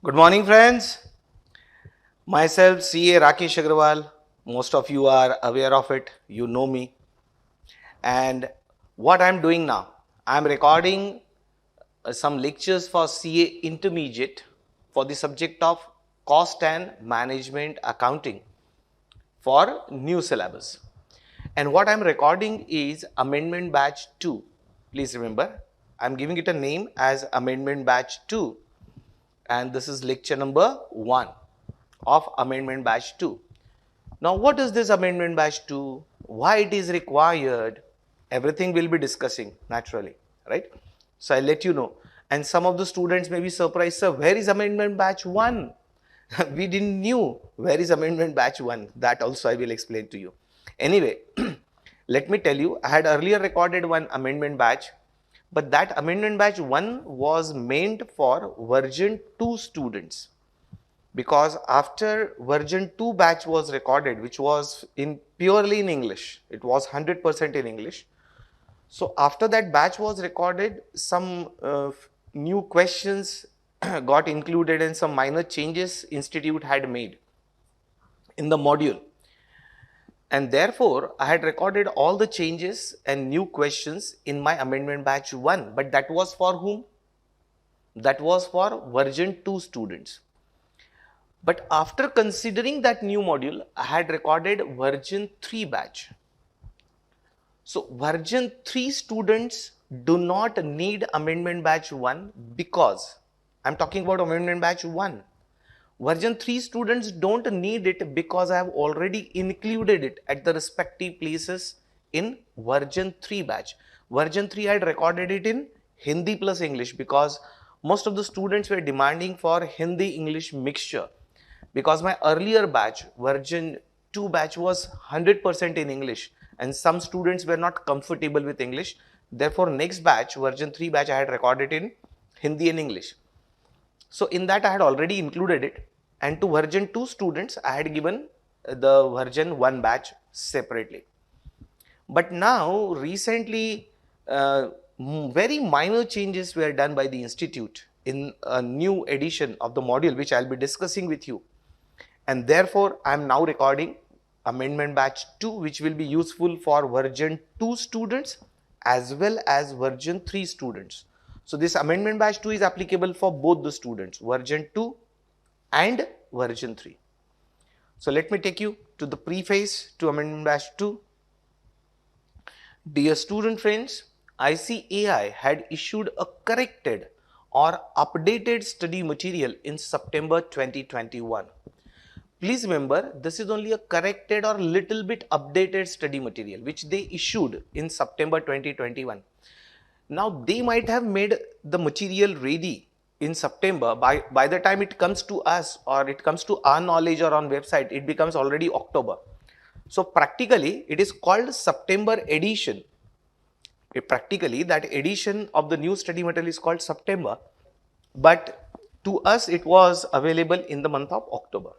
Good morning, friends. Myself, CA Rakesh Agrawal. Most of you are aware of it. You know me. And what I'm doing now, I'm recording some lectures for CA Intermediate for the subject of Cost and Management Accounting for new syllabus. And what I'm recording is Amendment Batch 2. Please remember, I'm giving it a name as Amendment Batch 2. And this is lecture number 1 of Amendment Batch 2. Now, what is this Amendment Batch 2? Why it is required? Everything we'll be discussing naturally, right? So, I'll let you know. And some of the students may be surprised, sir, where is Amendment Batch 1? We didn't knew where is Amendment Batch 1. That also I will explain to you. Anyway, let me tell you, I had earlier recorded one Amendment Batch, but that Amendment Batch 1 was meant for version 2 students, because after version 2 batch was recorded, which was in purely in English, it was 100% in English. So after that batch was recorded, some new questions got included and some minor changes institute had made in the module, and therefore I had recorded all the changes and new questions in my amendment batch 1. But that was for whom? That was for version 2 students. But after considering that new module, I had recorded version 3 batch. So version 3 students do not need amendment batch 1, because I'm talking about amendment batch 1. Version 3 students don't need it because I have already included it at the respective places in version 3 batch. Version 3 I had recorded it in Hindi plus English, because most of the students were demanding for Hindi English mixture, because my earlier batch, version 2 batch, was 100% in English and some students were not comfortable with English. Therefore, next batch, version 3 batch, I had recorded in Hindi and English. So in that I had already included it, and to version 2 students I had given the version 1 batch separately. But now recently very minor changes were done by the institute in a new edition of the module, which I'll be discussing with you. And therefore I am now recording amendment batch 2, which will be useful for version 2 students as well as version 3 students. So this amendment batch 2 is applicable for both the students, version 2 and version 3. So let me take you to the preface to amendment batch 2. Dear student friends, ICAI had issued a corrected or updated study material in September 2021. Please remember, this is only a corrected or little bit updated study material which they issued in September 2021. Now they might have made the material ready in September. By the time it comes to us or it comes to our knowledge or on website, it becomes already October. So practically it is called September edition. Practically that edition of the new study material is called September, but to us it was available in the month of October.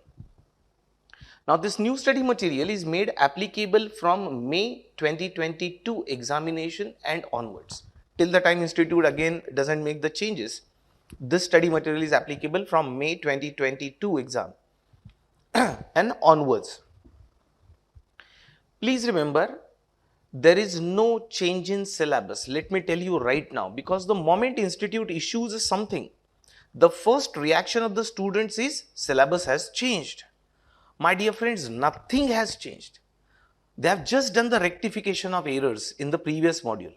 Now this new study material is made applicable from May 2022 examination and onwards. Till the time institute again doesn't make the changes, this study material is applicable from May 2022 exam and onwards. Please remember, there is no change in syllabus. Let me tell you right now, because the moment institute issues something, the first reaction of the students is syllabus has changed. My dear friends, nothing has changed. They have just done the rectification of errors in the previous module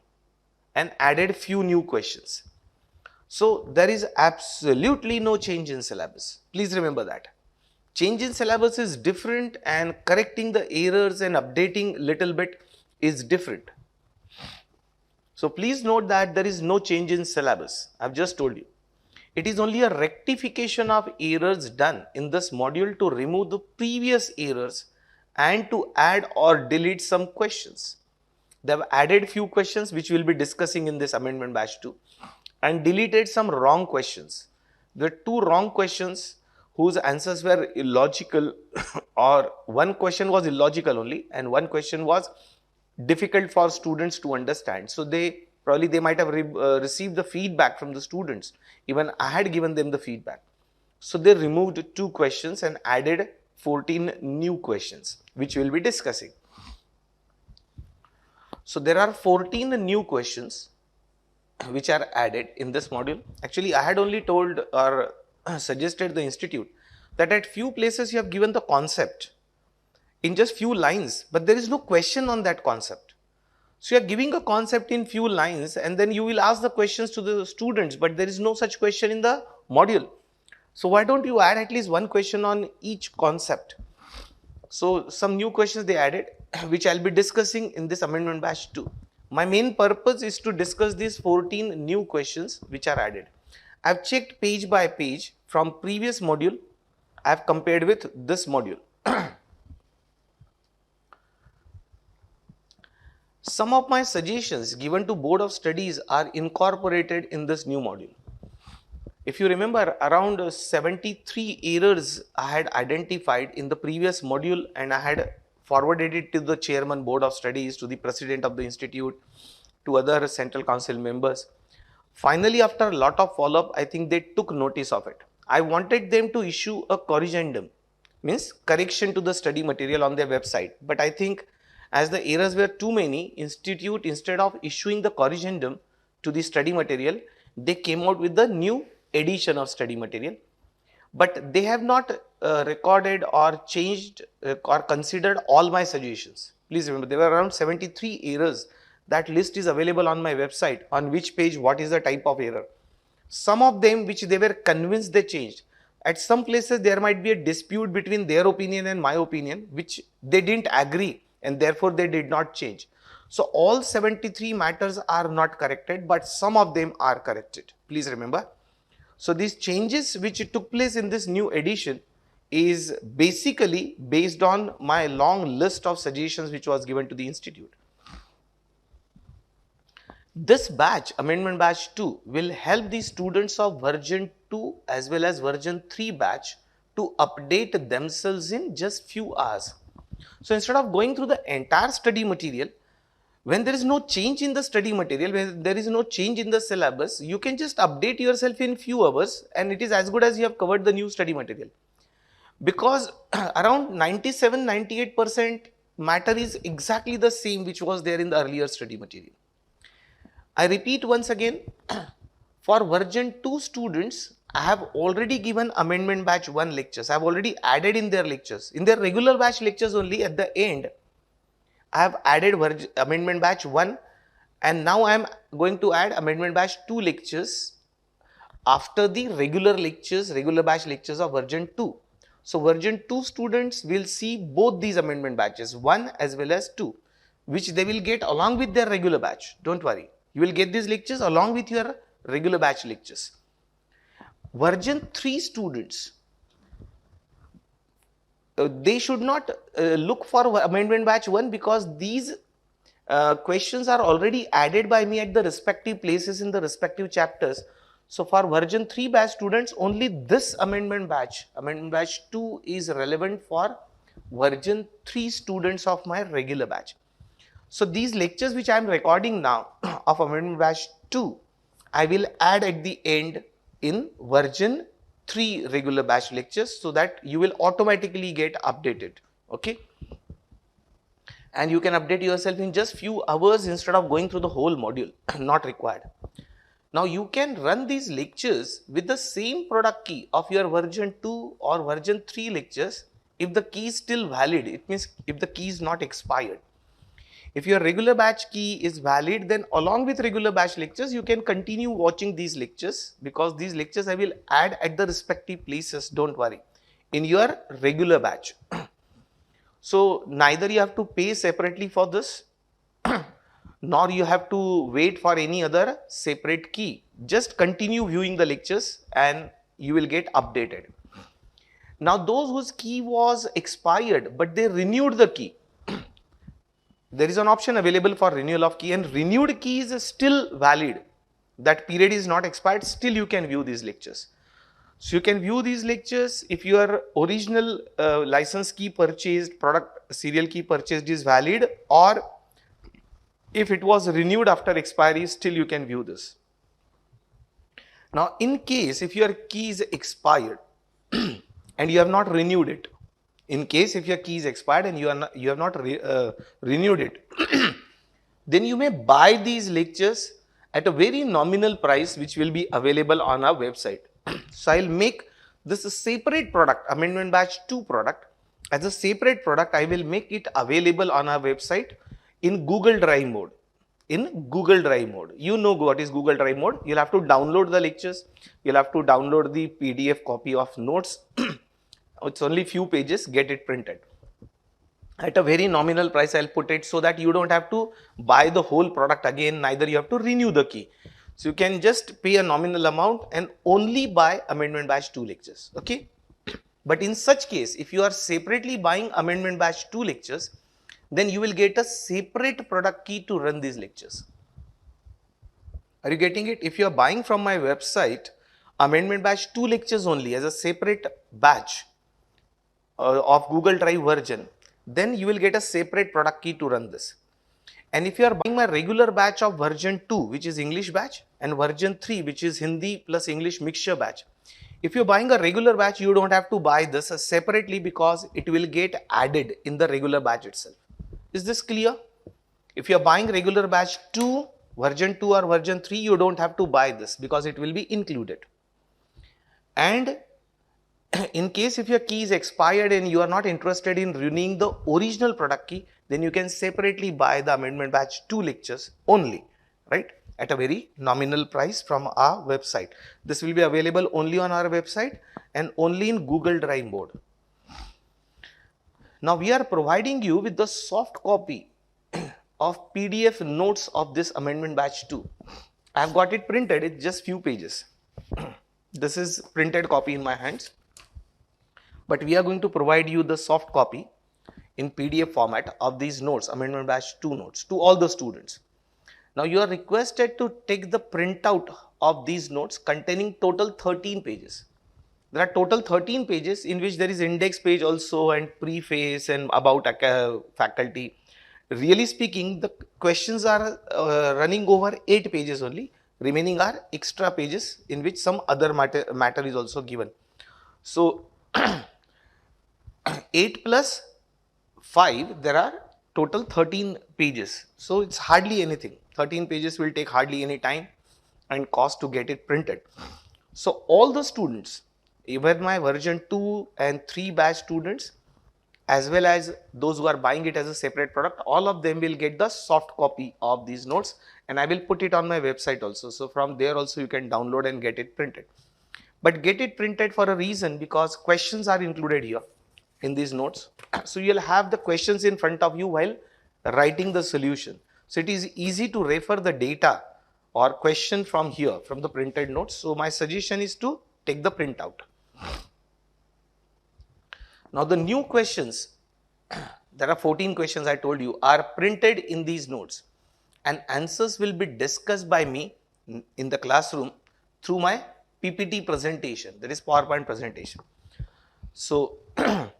and added few new questions. So there is absolutely no change in syllabus. Please remember that. Change in syllabus is different and correcting the errors and updating little bit is different. So please note that there is no change in syllabus. I have just told you. It is only a rectification of errors done in this module to remove the previous errors and to add or delete some questions. They have added few questions which we will be discussing in this amendment batch 2 and deleted some wrong questions. There were 2 wrong questions whose answers were illogical or one question was illogical only and one question was difficult for students to understand. So they might have received the feedback from the students. Even I had given them the feedback. So they removed 2 questions and added 14 new questions, which we will be discussing. So there are 14 new questions which are added in this module. Actually, I had only told or suggested the institute that at few places you have given the concept in just few lines, but there is no question on that concept. So you are giving a concept in few lines and then you will ask the questions to the students, but there is no such question in the module. So why don't you add at least one question on each concept? So some new questions they added, which I'll be discussing in this amendment batch 2. My main purpose is to discuss these 14 new questions which are added. I've checked page by page from previous module. I've compared with this module. Some of my suggestions given to Board of Studies are incorporated in this new module. If you remember, around 73 errors I had identified in the previous module and I had forwarded it to the chairman Board of Studies, to the president of the institute, to other central council members. Finally, after a lot of follow-up, I think they took notice of it. I wanted them to issue a corrigendum, means correction to the study material on their website. But I think as the errors were too many, institute, instead of issuing the corrigendum to the study material, they came out with the new edition of study material. But they have not recorded or changed or considered all my suggestions. Please remember, there were around 73 errors. That list is available on my website, on which page what is the type of error. Some of them which they were convinced they changed. At some places there might be a dispute between their opinion and my opinion, which they didn't agree and therefore they did not change. So all 73 matters are not corrected, but some of them are corrected. Please remember. So these changes which took place in this new edition is basically based on my long list of suggestions which was given to the institute. This batch, amendment batch 2, will help the students of version 2 as well as version 3 batch to update themselves in just few hours. So instead of going through the entire study material, when there is no change in the study material, when there is no change in the syllabus, you can just update yourself in few hours and it is as good as you have covered the new study material. Because around 97-98% matter is exactly the same which was there in the earlier study material. I repeat once again, for version 2 students, I have already given amendment batch 1 lectures. I have already added in their lectures. In their regular batch lectures only, at the end, I have added amendment batch 1 and now I am going to add amendment batch 2 lectures after the regular batch lectures of version 2. So version 2 students will see both these amendment batches, 1 as well as 2, which they will get along with their regular batch. Don't worry. You will get these lectures along with your regular batch lectures. Version 3 students, they should not look for amendment batch 1 because these questions are already added by me at the respective places in the respective chapters. So for version 3 batch students, only this amendment batch 2 is relevant for version 3 students of my regular batch. So these lectures which I am recording now of amendment batch 2, I will add at the end in version 3 regular batch lectures so that you will automatically get updated. Okay. And you can update yourself in just few hours instead of going through the whole module. Not required. Now you can run these lectures with the same product key of your version 2 or version 3 lectures if the key is still valid. It means if the key is not expired. If your regular batch key is valid, then along with regular batch lectures, you can continue watching these lectures because these lectures I will add at the respective places, don't worry, in your regular batch. So neither you have to pay separately for this, nor you have to wait for any other separate key. Just continue viewing the lectures and you will get updated. Now those whose key was expired, but they renewed the key, there is an option available for renewal of key and renewed key is still valid. That period is not expired, still you can view these lectures. So you can view these lectures if your original license key purchased, product serial key purchased is valid, or if it was renewed after expiry, still you can view this. Now in case if your key is expired, and you have not renewed it. In case if your key is expired and you have not renewed it, then you may buy these lectures at a very nominal price which will be available on our website. So I'll make this a separate product, Amendment Batch 2 product. As a separate product, I will make it available on our website in Google Drive mode. In Google Drive mode. You know what is Google Drive mode. You'll have to download the lectures. You'll have to download the PDF copy of notes. It's only few pages, get it printed. At a very nominal price, I'll put it so that you don't have to buy the whole product again, neither you have to renew the key. So you can just pay a nominal amount and only buy Amendment Batch 2 lectures, okay? But in such case, if you are separately buying Amendment Batch 2 lectures, then you will get a separate product key to run these lectures. Are you getting it? If you are buying from my website, Amendment Batch 2 lectures only as a separate batch of Google Drive version, then you will get a separate product key to run this. And if you are buying my regular batch of version 2, which is English batch, and version 3, which is Hindi plus English mixture batch, if you're buying a regular batch, you don't have to buy this separately because it will get added in the regular batch itself. Is this clear? If you're buying regular batch 2, version 2 or version 3, you don't have to buy this because it will be included. And in case if your key is expired and you are not interested in renewing the original product key, then you can separately buy the Amendment Batch 2 lectures only, right, at a very nominal price from our website. This will be available only on our website and only in Google Drive mode. Now we are providing you with the soft copy of PDF notes of this Amendment Batch 2. I have got it printed, it's just few pages. This is printed copy in my hands. But we are going to provide you the soft copy in PDF format of these notes, Amendment Batch 2 notes, to all the students. Now you are requested to take the printout of these notes containing total 13 pages. There are total 13 pages in which there is index page also and preface and about faculty. Really speaking, the questions are running over 8 pages only. Remaining are extra pages in which some other matter is also given. So 8 plus 5, there are total 13 pages. So it's hardly anything. 13 pages will take hardly any time and cost to get it printed. So all the students, even my version 2 and 3 batch students, as well as those who are buying it as a separate product, all of them will get the soft copy of these notes, and I will put it on my website also. So from there also you can download and get it printed. But get it printed for a reason, because questions are included here in these notes. So you'll have the questions in front of you while writing the solution. So it is easy to refer the data or question from here, from the printed notes. So my suggestion is to take the printout. Now the new questions, there are 14 questions I told you, are printed in these notes, and answers will be discussed by me in the classroom through my PPT presentation, that is PowerPoint presentation. So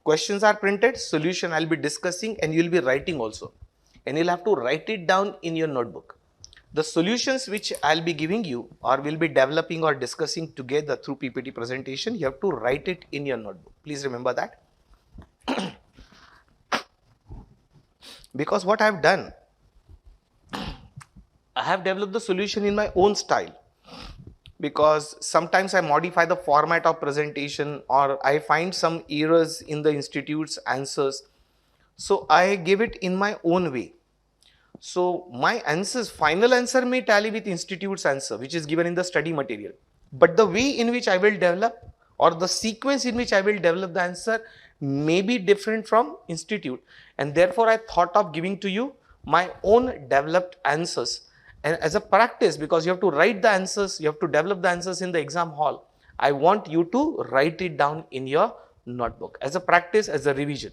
questions are printed, solution I'll be discussing, and you'll be writing also, and you'll have to write it down in your notebook. The solutions which I'll be giving you or will be developing or discussing together through PPT presentation, you have to write it in your notebook. Please remember that. Because what I have done, I have developed the solution in my own style, because sometimes I modify the format of presentation or I find some errors in the institute's answers. So I give it in my own way. So my answers, final answer may tally with institute's answer, which is given in the study material. But the way in which I will develop, or the sequence in which I will develop the answer, may be different from institute, and therefore I thought of giving to you my own developed answers. And as a practice, because you have to write the answers, you have to develop the answers in the exam hall, I want you to write it down in your notebook as a practice, as a revision.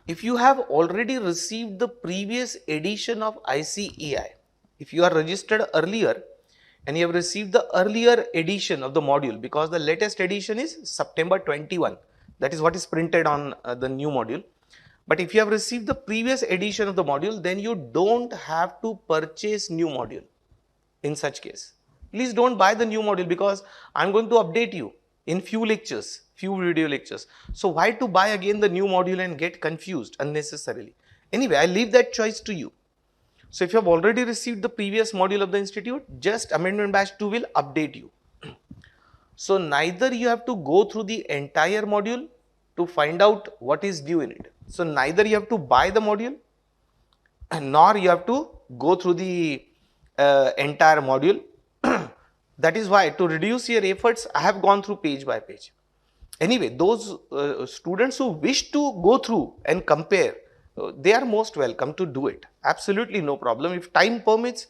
If you have already received the previous edition of ICAI, if you are registered earlier and you have received the earlier edition of the module, because the latest edition is September 21, that is what is printed on the new module. But if you have received the previous edition of the module, then you don't have to purchase new module in such case. Please don't buy the new module, because I'm going to update you in few lectures, few video lectures. So why to buy again the new module and get confused unnecessarily? Anyway, I leave that choice to you. So if you have already received the previous module of the institute, just amendment batch 2 will update you. So neither you have to go through the entire module to find out what is due in it. So neither you have to buy the module nor you have to go through the entire module. That is why, to reduce your efforts, I have gone through page by page. Anyway, those students who wish to go through and compare, they are most welcome to do it. Absolutely no problem. If time permits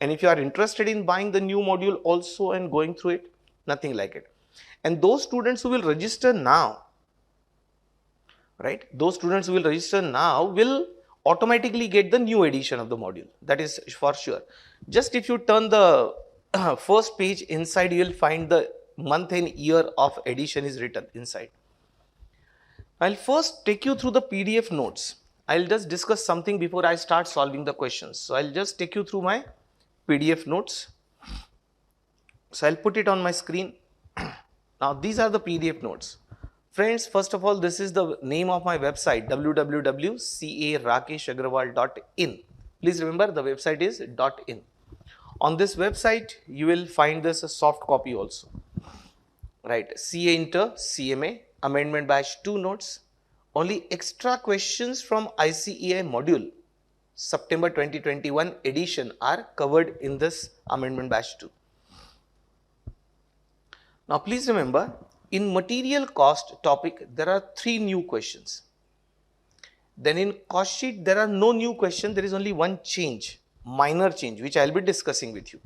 and if you are interested in buying the new module also and going through it, nothing like it. And those students who will register now, right, those students who will register now will automatically get the new edition of the module. That is for sure. Just if you turn the first page inside, you will find the month and year of edition is written inside. I'll first take you through the PDF notes. I'll just discuss something before I start solving the questions. So I'll just take you through my PDF notes. So I'll put it on my screen. Now these are the PDF notes. Friends, first of all, this is the name of my website, www.carakeshagarwal.in. Please remember the website is .in. On this website, you will find this a soft copy also. Right, CA Inter, CMA, Amendment Batch 2 notes. Only extra questions from ICEI module, September 2021 edition are covered in this Amendment Batch 2. Now please remember, in material cost topic, there are 3 new questions. Then in cost sheet, there are no new question, there is only one change, minor change, which I will be discussing with you.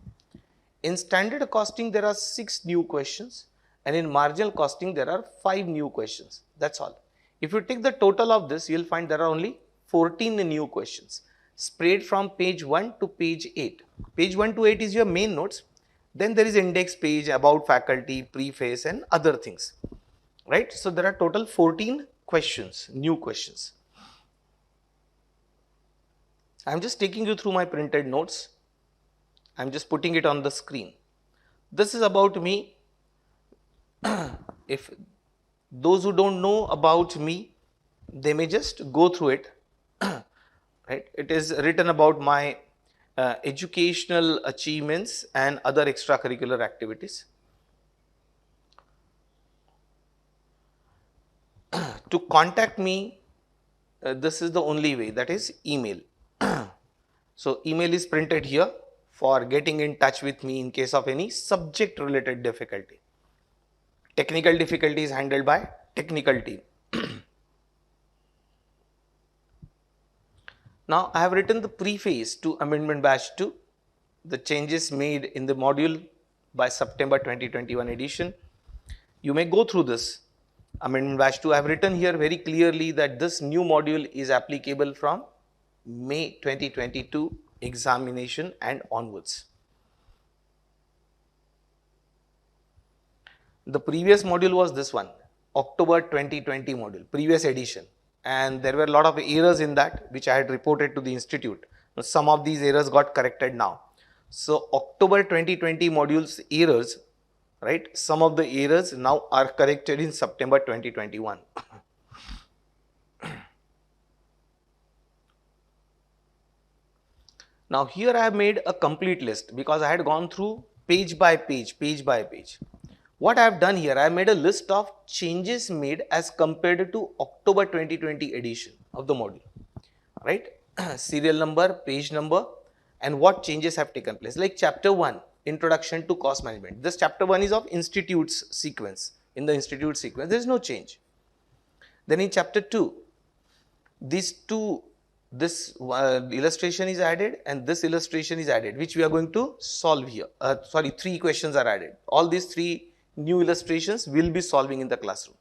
In standard costing, there are 6 new questions, and in marginal costing, there are 5 new questions. That's all. If you take the total of this, you will find there are only 14 new questions, spread from page 1 to page 8. Page 1 to 8 is your main notes. Then there is index page, about faculty, preface and other things, right? So there are total 14 questions, new questions. I am just taking you through my printed notes. I am just putting it on the screen. This is about me. If those who don't know about me, they may just go through it, right? It is written about my educational achievements and other extracurricular activities. To contact me, this is the only way, that is email. So email is printed here for getting in touch with me in case of any subject related difficulty. Technical difficulty is handled by technical team. Now I have written the preface to Amendment Batch 2, the changes made in the module by September 2021 edition. You may go through this Amendment Batch 2. I have written here very clearly that this new module is applicable from May 2022 examination and onwards. The previous module was this one, October 2020 module, previous edition. And there were a lot of errors in that which I had reported to the institute. Some of these errors got corrected now. So October 2020 module's errors, right? Some of the errors now are corrected in September 2021. Now here I have made a complete list because I had gone through page by page. What I have done here, I have made a list of changes made as compared to October 2020 edition of the module, right? Serial number, page number, and what changes have taken place. Like chapter 1, Introduction to Cost Management. This chapter 1 is of institute's sequence. In the institute sequence, there is no change. Then in chapter 2, this illustration is added and this illustration is added, which we are going to solve here. 3 questions are added. All these 3 new illustrations will be solving in the classroom.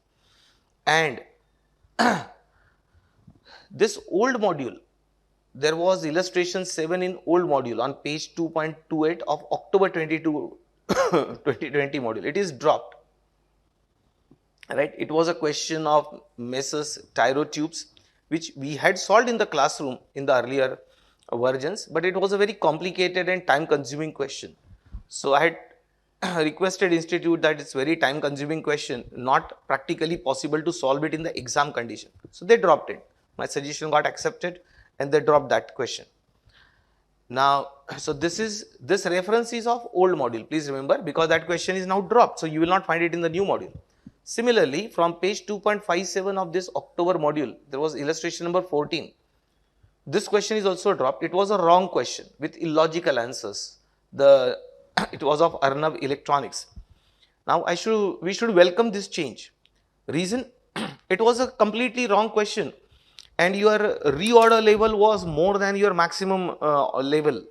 And this old module, there was illustration 7 in old module on page 2.28 of October 2020 module. It is dropped, right? It was a question of Messrs Tyrotubes, which we had solved in the classroom in the earlier versions, but it was a very complicated and time consuming question. So I had requested institute that it's very time consuming question, not practically possible to solve it in the exam condition. So they dropped it. My suggestion got accepted and they dropped that question. Now, so this reference is of old module, please remember, because that question is now dropped. So you will not find it in the new module. Similarly, from page 2.57 of this October module, there was illustration number 14. This question is also dropped. It was a wrong question with illogical answers. It was of Arnav Electronics. Now we should welcome this change. Reason, it was a completely wrong question and your reorder level was more than your maximum level,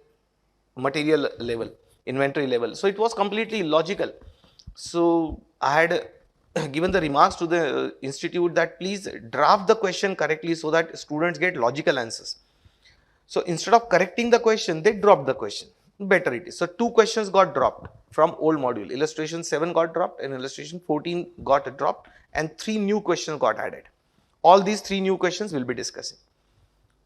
material level, inventory level. So it was completely illogical. So I had given the remarks to the institute that please draft the question correctly so that students get logical answers. So instead of correcting the question, they dropped the question. Better it is. So 2 questions got dropped from old module. Illustration 7 got dropped and illustration 14 got dropped and 3 new questions got added. All these 3 new questions we'll be discussing.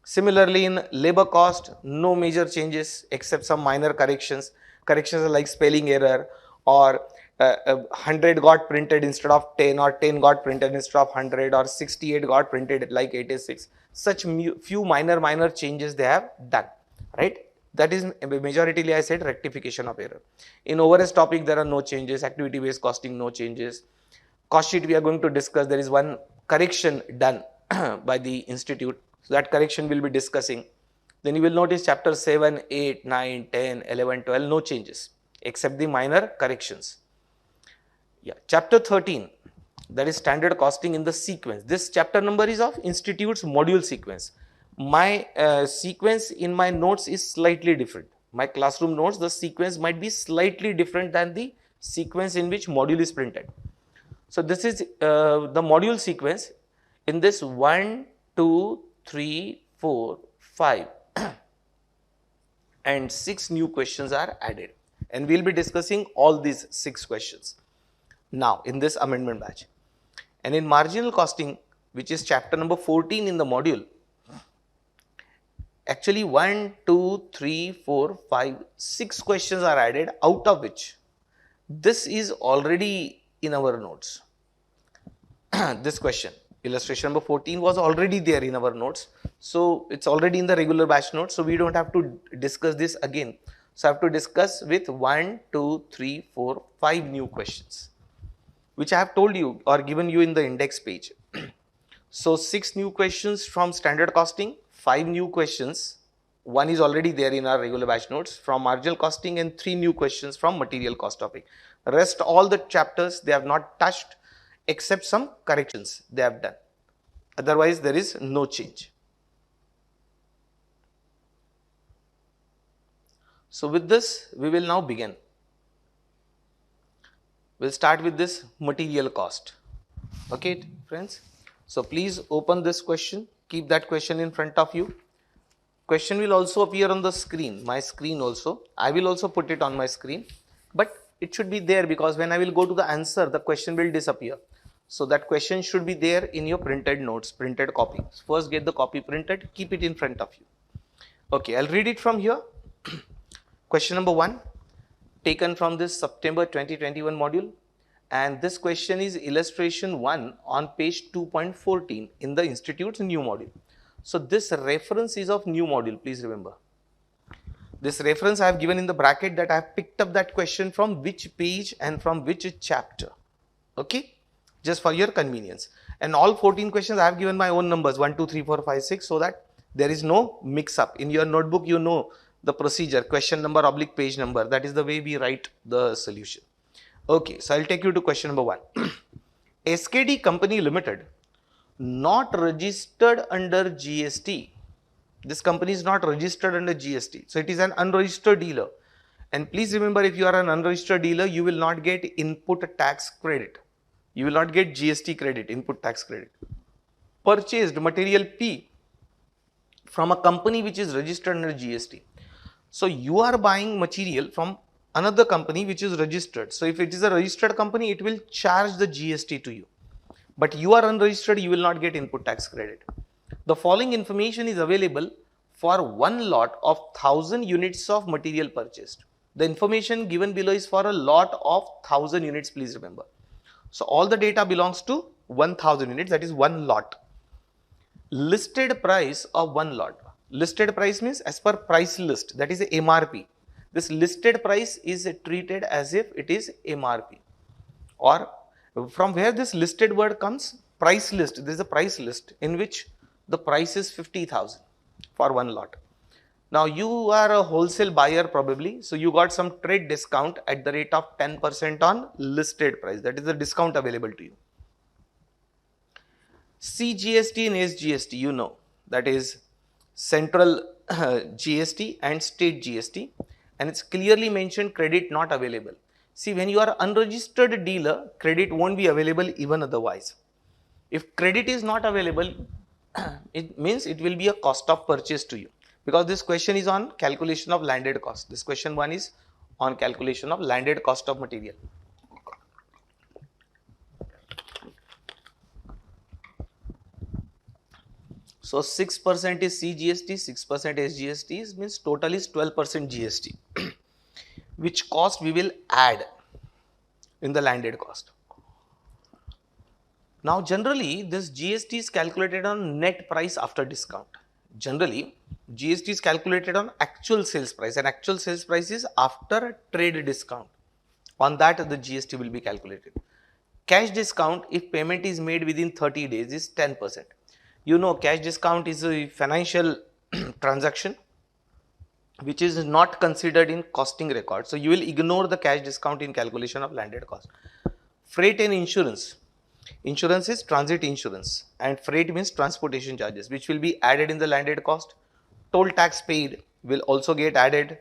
Similarly, in labor cost, no major changes except some minor corrections. Corrections are like spelling error or 100 got printed instead of 10 or 10 got printed instead of 100 or 68 got printed like 86. Such few minor changes they have done, right? That is majoritarily I said rectification of error. In overhead topic there are no changes, activity based costing no changes. Cost sheet we are going to discuss, there is one correction done by the institute. So that correction we'll be discussing. Then you will notice chapter 7, 8, 9, 10, 11, 12, no changes except the minor corrections. Yeah, chapter 13, that is standard costing in the sequence. This chapter number is of institute's module sequence. My sequence in my notes is slightly different. My classroom notes, the sequence might be slightly different than the sequence in which module is printed. So this is the module sequence. In this 1, 2, 3, 4, 5 and 6 new questions are added. And we'll be discussing all these 6 questions now in this amendment batch. And in marginal costing, which is chapter number 14 in the module, actually 1, 2, 3, 4, 5, 6 questions are added, out of which this is already in our notes. This question, illustration number 14 was already there in our notes. So it's already in the regular batch notes. So we don't have to discuss this again. So I have to discuss with 1, 2, 3, 4, 5 new questions, which I have told you or given you in the index page. So 6 new questions from standard costing, 5 new questions, one is already there in our regular batch notes from marginal costing and 3 new questions from material cost topic. Rest all the chapters they have not touched except some corrections they have done. Otherwise there is no change. So with this we will now begin. We'll start with this material cost. Okay, friends. So please open this question. Keep that question in front of you. Question will also appear on the screen, my screen also. I will also put it on my screen. But it should be there because when I will go to the answer, the question will disappear. So that question should be there in your printed notes, printed copy. First get the copy printed, keep it in front of you. Okay, I'll read it from here. Question number 1, taken from this September 2021 module, and this question is illustration 1 on page 2.14 in the institute's new module. So this reference is of new module, please remember. This reference I have given in the bracket that I have picked up that question from which page and from which chapter. Okay, just for your convenience. And all 14 questions I have given my own numbers 1, 2, 3, 4, 5, 6 so that there is no mix up. In your notebook you know the procedure, question number oblique page number, that is the way we write the solution. Okay, so I'll take you to question number 1. SKD Company Limited, not registered under GST. This company is not registered under GST. So it is an unregistered dealer. And please remember, if you are an unregistered dealer, you will not get input tax credit. You will not get GST credit, input tax credit. Purchased material P from a company which is registered under GST. So you are buying material from another company which is registered. So if it is a registered company, it will charge the GST to you. But you are unregistered, you will not get input tax credit. The following information is available for one lot of 1000 units of material purchased. The information given below is for a lot of 1000 units, please remember. So all the data belongs to 1000 units, that is one lot. Listed price of one lot. Listed price means as per price list, that is a MRP. This listed price is treated as if it is MRP. Or from where this listed word comes? Price list. This is a price list in which the price is 50,000 for one lot. Now you are a wholesale buyer probably, so you got some trade discount at the rate of 10% on listed price. That is the discount available to you. CGST and SGST, you know, that is central GST and state GST, and it's clearly mentioned credit not available. See, when you are unregistered dealer, credit won't be available even otherwise. If credit is not available, it means it will be a cost of purchase to you, because this question is on calculation of landed cost. This question 1 is on calculation of landed cost of material. So 6% is CGST, 6% SGST, means total is 12% GST, which cost we will add in the landed cost. Now generally this GST is calculated on net price after discount. Generally GST is calculated on actual sales price, and actual sales price is after trade discount. On that the GST will be calculated. Cash discount, if payment is made within 30 days, is 10%. You know, cash discount is a financial transaction which is not considered in costing record. So you will ignore the cash discount in calculation of landed cost. Freight and insurance. Insurance is transit insurance, and freight means transportation charges, which will be added in the landed cost. Toll tax paid will also get added.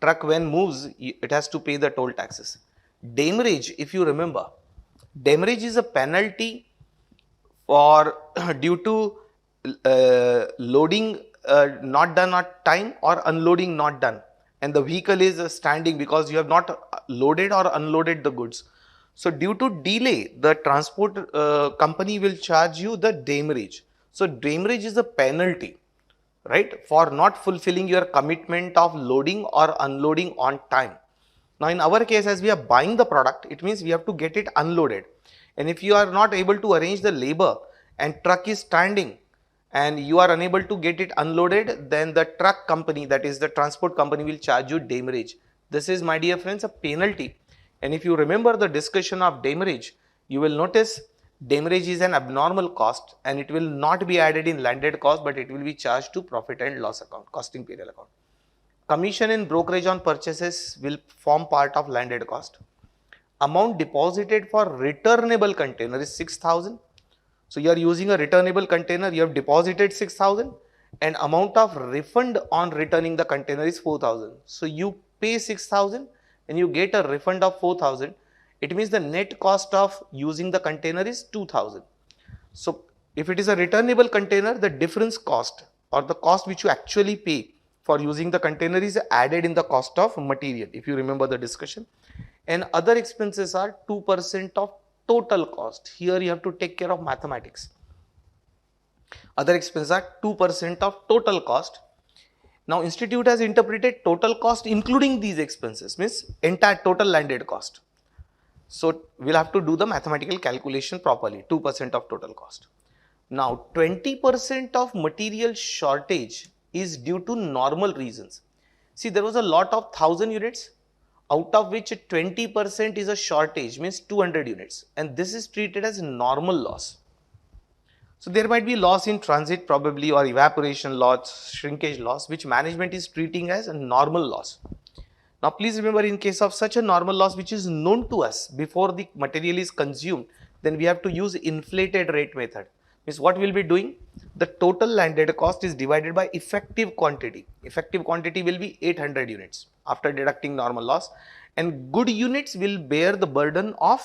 Truck when moves, it has to pay the toll taxes. Demurrage, if you remember, demurrage is a penalty for due to loading not done at time or unloading not done, and the vehicle is standing because you have not loaded or unloaded the goods. So due to delay, the transport company will charge you the demurrage. So demurrage is a penalty, right, for not fulfilling your commitment of loading or unloading on time. Now in our case, as we are buying the product, it means we have to get it unloaded, and if you are not able to arrange the labor and truck is standing and you are unable to get it unloaded, then the truck company, that is the transport company, will charge you demurrage. This is, my dear friends, a penalty. And if you remember the discussion of demurrage, you will notice demurrage is an abnormal cost and it will not be added in landed cost, but it will be charged to profit and loss account, costing period account. Commission and brokerage on purchases will form part of landed cost. Amount deposited for returnable container is 6,000. So you are using a returnable container, you have deposited 6,000, and amount of refund on returning the container is 4,000. So you pay 6,000 and you get a refund of 4,000. It means the net cost of using the container is 2,000. So if it is a returnable container, the difference cost or the cost which you actually pay for using the container is added in the cost of material, if you remember the discussion. And other expenses are 2% of total cost. Here you have to take care of mathematics. Other expenses are 2% of total cost. Now institute has interpreted total cost including these expenses, means entire total landed cost. So we'll have to do the mathematical calculation properly, 2% of total cost. Now 20% of material shortage is due to normal reasons. See, there was a lot of 1,000 units, out of which 20% is a shortage, means 200 units, and this is treated as normal loss. So there might be loss in transit probably, or evaporation loss, shrinkage loss, which management is treating as a normal loss. Now please remember, in case of such a normal loss which is known to us before the material is consumed, then we have to use inflated rate method. Means what we will be doing, the total landed cost is divided by effective quantity. Effective quantity will be 800 units after deducting normal loss, and good units will bear the burden of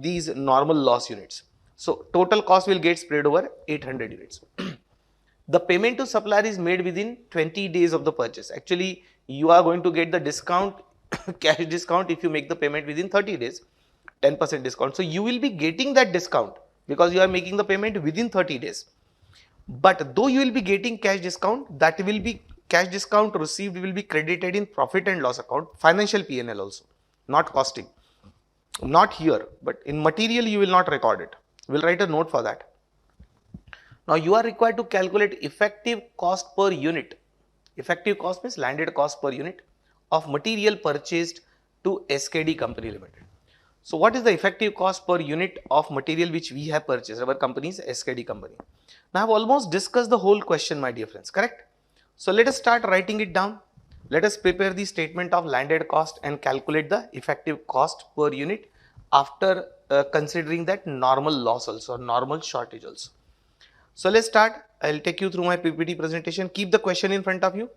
these normal loss units. So total cost will get spread over 800 units. The payment to supplier is made within 20 days of the purchase. Actually, you are going to get the discount, cash discount, if you make the payment within 30 days, 10% discount. So you will be getting that discount because you are making the payment within 30 days. But though you will be getting cash discount, that will be cash discount received will be credited in profit and loss account, financial P&L also, not costing. Not here, but in material you will not record it. We'll write a note for that. Now you are required to calculate effective cost per unit. Effective cost means landed cost per unit of material purchased to SKD Company Limited. So what is the effective cost per unit of material which we have purchased? Our company is SKD Company. Now I have almost discussed the whole question, my dear friends, correct? So let us start writing it down. Let us prepare the statement of landed cost and calculate the effective cost per unit after considering that normal loss also, normal shortage also. So let's start. I'll take you through my PPT presentation. Keep the question in front of you.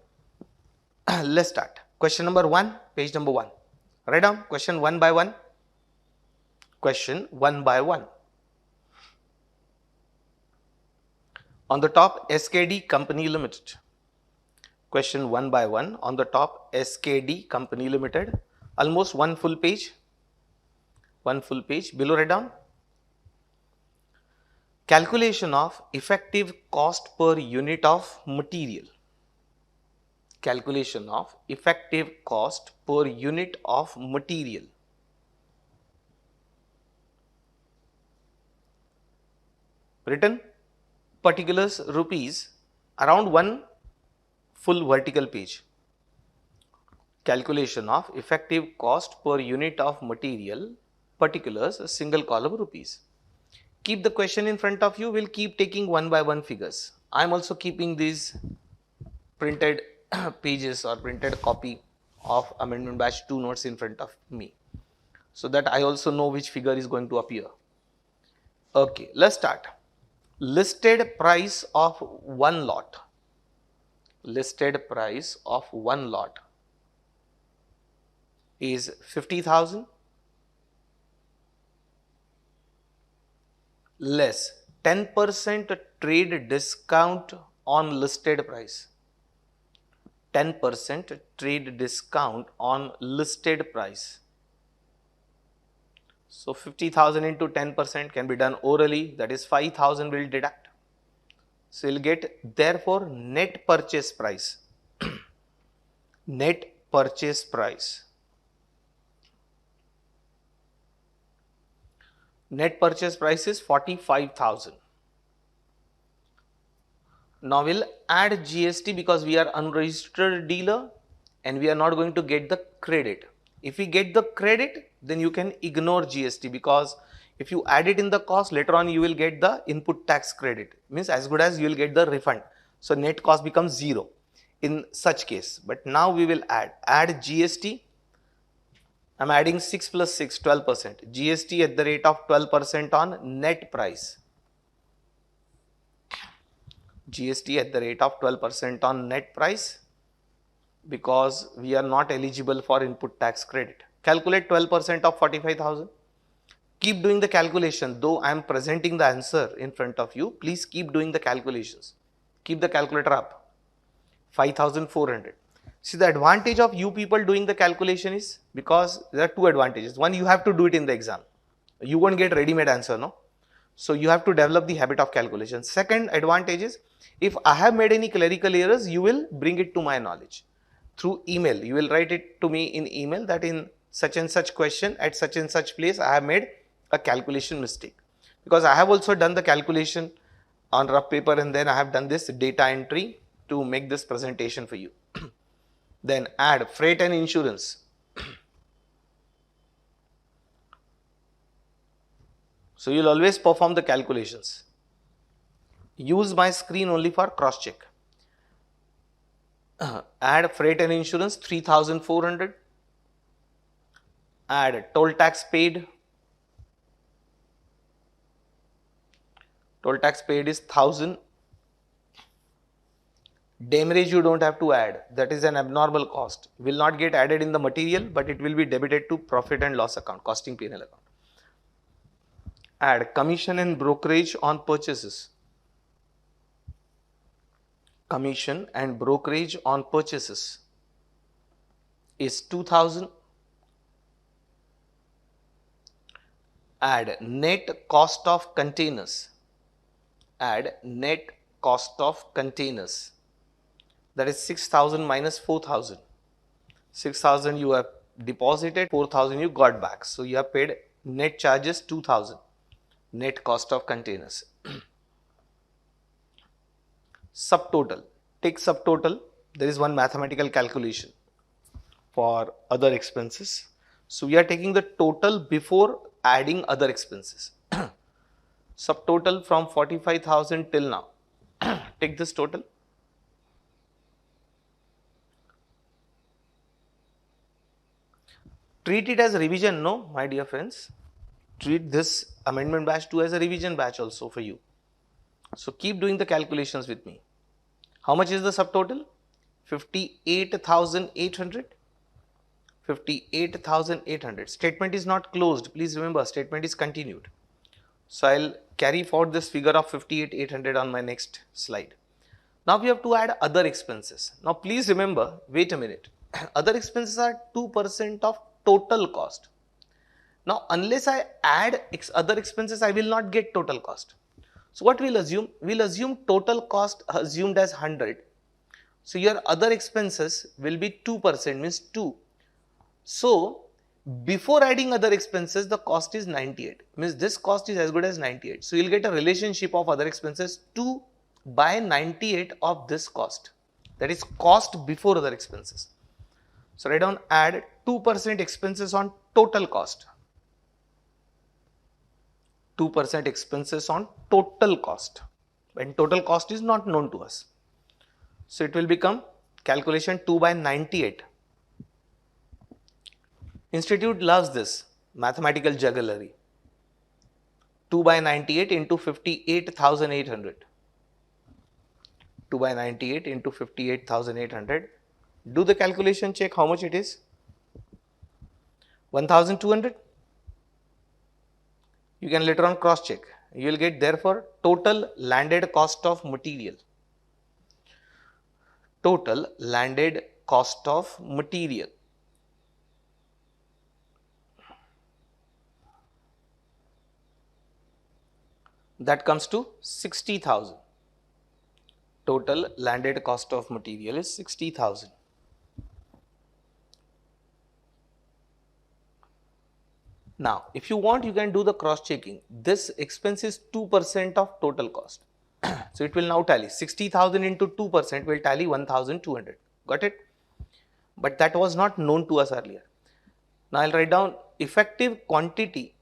Let's start. Question number 1, page number 1. Write down question one by one. Question one by one. On the top, SKD Company Limited. Question one by one. On the top, SKD Company Limited. Almost one full page. One full page. Below, write down. Calculation of effective cost per unit of material. Calculation of effective cost per unit of material. Written particulars rupees around one full vertical page. Calculation of effective cost per unit of material, particulars, a single column rupees. Keep the question in front of you. We'll keep taking one by one figures. I'm also keeping these printed pages or printed copy of amendment batch 2 notes in front of me, so that I also know which figure is going to appear. Okay, let's start. Listed price of one lot. Listed price of one lot is 50,000 less 10% trade discount on listed price. 10% trade discount on listed price. So 50,000 into 10% can be done orally, that is 5,000 will deduct. So you'll get therefore net purchase price. Net purchase price. Net purchase price is 45,000. Now we'll add GST because we are unregistered dealer and we are not going to get the credit. If we get the credit, then you can ignore GST, because if you add it in the cost, later on you will get the input tax credit. Means as good as you will get the refund. So net cost becomes 0 in such case. But now we will add GST. I'm adding 6 plus 6, 12%. GST at the rate of 12% on net price. GST at the rate of 12% on net price, because we are not eligible for input tax credit. Calculate 12% of 45,000. Keep doing the calculation. Though I am presenting the answer in front of you, please keep doing the calculations. Keep the calculator up. 5,400. See, the advantage of you people doing the calculation is, because there are two advantages. One, you have to do it in the exam. You won't get ready-made answer, no? So you have to develop the habit of calculation. Second advantage is, if I have made any clerical errors, you will bring it to my knowledge through email. You will write it to me in email that in such and such question at such and such place I have made a calculation mistake. Because I have also done the calculation on rough paper and then I have done this data entry to make this presentation for you. Then add freight and insurance. So you'll always perform the calculations. Use my screen only for cross check. Add freight and insurance 3,400. Add toll tax paid. Toll tax paid is 1,000. Demurrage you don't have to add. That is an abnormal cost. Will not get added in the material, but it will be debited to profit and loss account, costing P&L account. Add commission and brokerage on purchases. Commission and brokerage on purchases is 2,000. Add net cost of containers. Add net cost of containers That is 6,000 minus 4,000. 6,000 you have deposited, 4,000 you got back. So you have paid net charges 2,000. Net cost of containers. Subtotal. Take subtotal. There is one mathematical calculation for other expenses. So we are taking the total before adding other expenses. Subtotal from 45,000 till now. Take this total. Treat it as a revision, no, my dear friends. Treat this amendment batch 2 as a revision batch also for you. So keep doing the calculations with me. How much is the subtotal? 58,800. 58,800. Statement is not closed. Please remember, statement is continued. So I'll carry forward this figure of 58,800 on my next slide. Now we have to add other expenses. Now please remember, wait a minute. Other expenses are 2% of total cost. Now unless I add other expenses, I will not get total cost. So what we'll assume? We'll assume total cost assumed as 100. So your other expenses will be 2%, means 2. So before adding other expenses, the cost is 98, means this cost is as good as 98. So you'll get a relationship of other expenses 2 by 98 of this cost. That is cost before other expenses. So write down, add 2% expenses on total cost. 2% expenses on total cost, and total cost is not known to us. So it will become calculation 2 by 98. Institute loves this mathematical jugglery. 2 by 98 into 58,800. 2 by 98 into 58,800. Do the calculation, check how much it is. 1,200. You can later on cross check. You will get therefore total landed cost of material. Total landed cost of material. That comes to 60,000. Total landed cost of material is 60,000. Now, if you want, you can do the cross checking. This expense is 2% of total cost. So it will now tally 60,000 into 2% will tally 1,200. Got it? But that was not known to us earlier. Now I'll write down effective quantity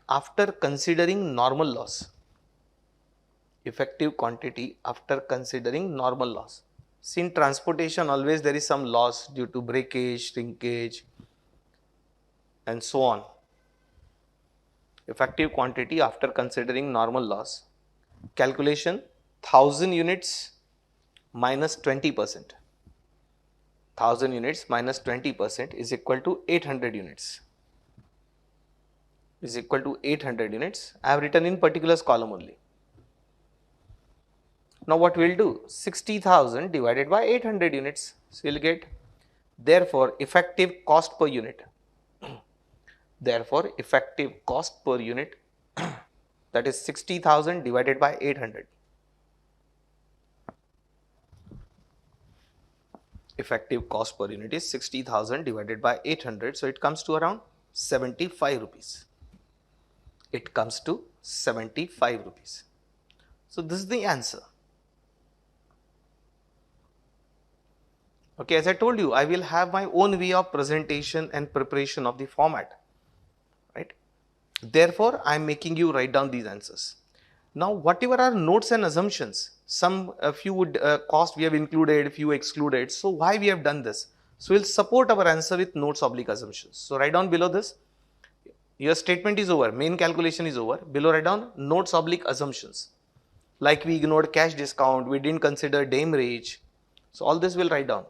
after considering normal loss. Effective quantity after considering normal loss. See, in transportation always there is some loss due to breakage, shrinkage and so on. Effective quantity after considering normal loss. Calculation 1000 units minus 20%. 1000 units minus 20% is equal to 800 units. Is equal to 800 units. I have written in particulars column only. Now what we'll do? 60,000 divided by 800 units. So we'll get, therefore, effective cost per unit. Therefore, effective cost per unit, that is 60,000 divided by 800. Effective cost per unit is 60,000 divided by 800. So it comes to around 75 rupees. It comes to 75 rupees. So this is the answer. Okay, as I told you, I will have my own way of presentation and preparation of the format. Right? Therefore, I am making you write down these answers. Now, whatever are notes and assumptions, a few would cost we have included, few excluded. So, why we have done this? So, we'll support our answer with notes oblique assumptions. So, write down below this. Your statement is over, main calculation is over. Below write down notes oblique assumptions. Like we ignored cash discount, we didn't consider demurrage. So, all this will write down.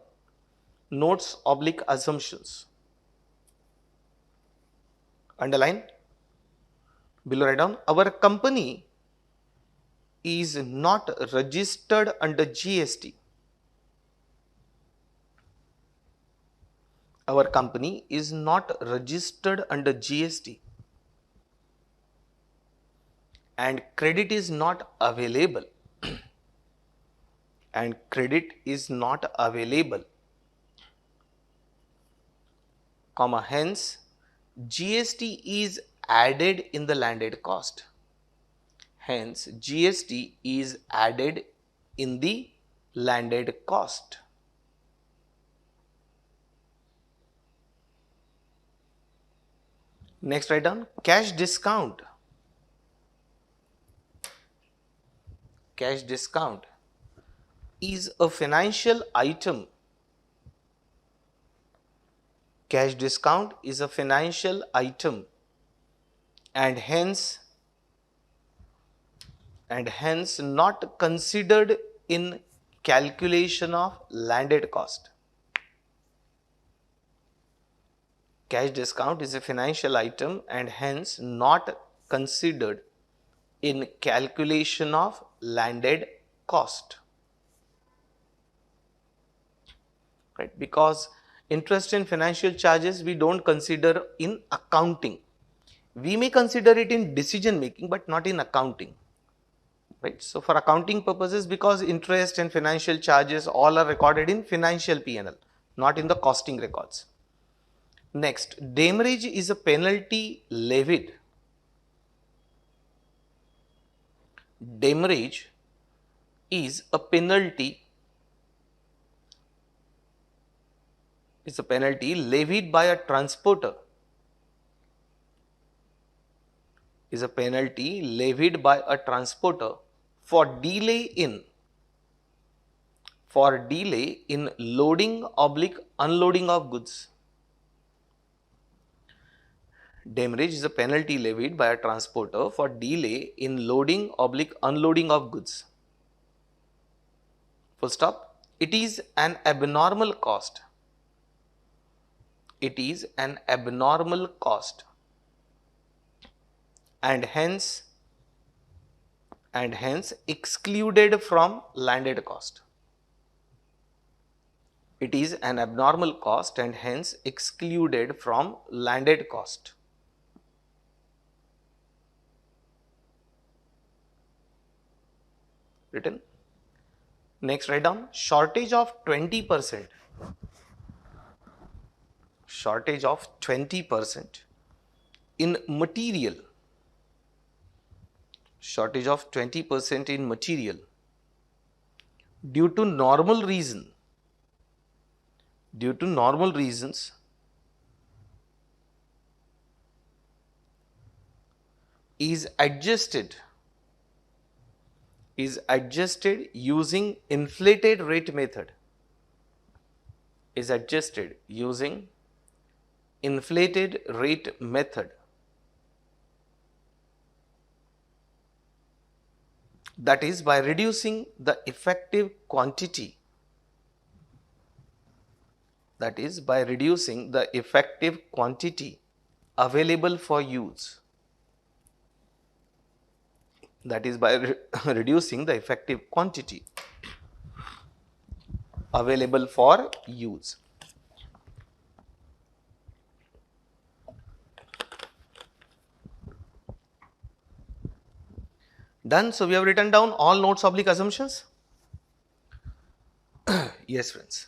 Notes oblique assumptions. Underline. Below write down, our company is not registered under GST. Our company is not registered under GST. And credit is not available. and credit is not available, comma, hence GST is added in the landed cost. Hence GST is added in the landed cost. Next, write down cash discount. Cash discount is a financial item. Cash discount is a financial item and hence not considered in calculation of landed cost. Cash discount is a financial item and hence not considered in calculation of landed cost. Right? Because interest and financial charges we don't consider in accounting. We may consider it in decision making but not in accounting. Right? So for accounting purposes, because interest and financial charges all are recorded in financial P&L, not in the costing records. Next, demurrage is a penalty levied. Demurrage is a penalty levied by a transporter. Is a penalty levied by a transporter for delay in loading / unloading of goods. Demurrage is a penalty levied by a transporter for delay in loading / unloading of goods. Full stop. It is an abnormal cost. It is an abnormal cost and hence excluded from landed cost. It is an abnormal cost and hence excluded from landed cost. Written. Next, write down shortage of 20%. Shortage of 20% in material. Shortage of 20% in material due to normal reasons is adjusted using inflated rate method. Is adjusted using inflated rate method. That is by reducing the effective quantity. That is by reducing the effective quantity available for use. That is by reducing the effective quantity available for use. Done. So we have written down all notes / assumptions. Yes, friends.